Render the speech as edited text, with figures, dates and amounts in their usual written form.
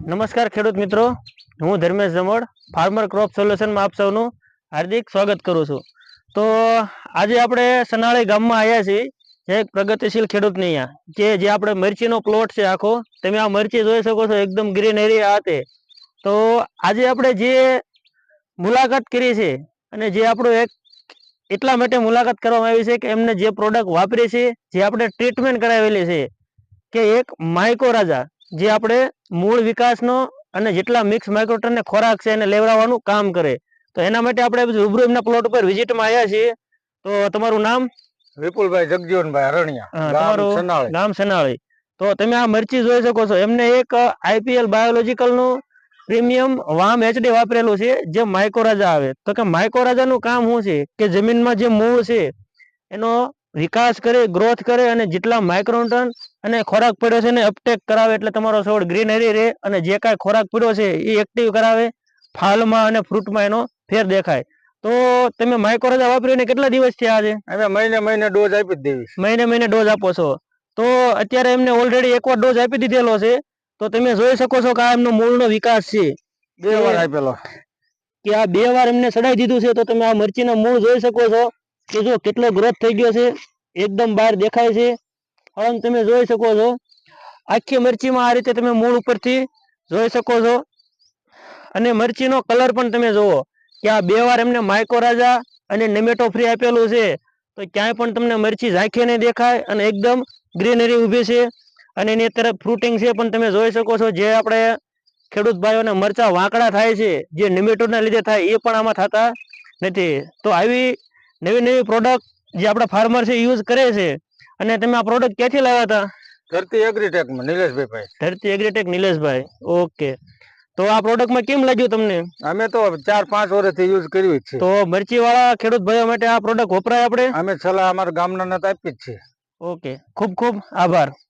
નમસ્કાર ખેડૂત મિત્રો, હું ધર્મેશ જમોડ ફાર્મર ક્રોપ સોલ્યુશનમાં આપ સૌનું હાર્દિક સ્વાગત કરું છું. તો આજે આપણે સનાળી ગામમાં આવ્યા છીએ, જે એક પ્રગતિશીલ ખેડૂતની અહીંયા કે જે આપણે મરચીનો પ્લોટ છે આખો. તમે આ મરચી જોઈ શકો છો, એકદમ ગ્રીનરી આ તે. તો આજે આપણે જે મુલાકાત કરી છે અને જે આપણું એક એટલા માટે મુલાકાત કરવામાં આવી છે કે એમને જે પ્રોડક્ટ વાપરી છે, જે આપણે ટ્રીટમેન્ટ કરાવેલી છે કે એક માઇકોરાજા જે આપણે મૂળ વિકાસનો અને જેટલા મિક્સ માઇક્રોટનને ખોરાક છે એને લેવડાવવાનું કામ કરે. તો એના માટે આપણે રૂબરૂ એમના પ્લોટ ઉપર વિઝિટમાં આવ્યા છીએ. તો તમારું નામ? વિપુલભાઈ જગજીવનભાઈ હરણિયા, તમારું ગામ સનાળી. તો તમે આ મરચી જોઈ શકો છો, એમને એક આઈપીએલ બાયોલોજીકલનું પ્રીમિયમ વામ એચડી વાપરેલું છે, જે માઇકોરાજા આવે. તો કે માઇકોરાજાનું કામ શું છે કે જમીનમાં જે મૂળ છે એનો વિકાસ કરે, ગ્રોથ કરે અને જેટલા માઇક્રોટન અને ખોરાક પડ્યો છે એને અપટેક કરાવે, એટલે તમારો છોડ ગ્રીનરી રહે અને જે કાંઈ ખોરાક પડ્યો છે એ એક્ટિવ કરાવે, ફાલમાં અને ફ્રૂટમાં એનો ફેર દેખાય. તો તમે માઇકોરાજા વાપરીને કેટલા દિવસ થયા છે? અમે મહિને ડોઝ આપી જ દેવી. મહિને ડોઝ આપો છો. તો અત્યારે એમને ઓલરેડી એકવાર ડોઝ આપી દીધેલો છે. તો તમે જોઈ શકો છો કે આ એમનો મૂળનો વિકાસ છે, 2 વાર આપેલો કે આ 2 વાર એમને સડાઈ દીધું છે. તો તમે આ મરચીના મૂળ જોઈ શકો છો કે જો કેટલો ગ્રોથ થઈ ગયો છે, એકદમ બહાર દેખાય છે. હવે તમે જોઈ શકો છો આખી મરચીમાં આ રીતે તમે મૂળ ઉપરથી જોઈ શકો છો. અને મરચીનો કલર પણ તમે જુઓ કે આ 2 વાર એમને માઇકોરાજા અને નેમેટો ફ્રી આપેલું છે. તો ક્યાંય પણ તમને મરચી ઝાંખી નહીં દેખાય અને એકદમ ગ્રીનરી ઊભી છે. અને એની તરફ ફ્રૂટિંગ છે પણ તમે જોઈ શકો છો. જે આપણે ખેડૂત ભાઈઓને મરચા વાંકડા થાય છે, જે નેમેટોના લીધે થાય, એ પણ આમાં થતા નથી. તો આવી નવી પ્રોડક્ટ જે આપણા ફાર્મર છે યુઝ કરે છે. અને તમે આ પ્રોડક્ટ ક્યાંથી લાવ્યા હતા? ધરતી એગ્રીટેકમાં નિલેશભાઈ. ધરતી એગ્રીટેક નિલેશભાઈ. ઓકે. તો આ પ્રોડક્ટમાં કેમ લાગ્યું તમને? અમે તો 4-5 વર્ષથી યુઝ કર્યું છે. તો મરચી વાળા ખેડૂત ભાઈઓ માટે આ પ્રોડક્ટ વપરાય આપણે? અમે સલાહ અમારા ગામના આપી જ છે. ઓકે, ખૂબ ખૂબ આભાર.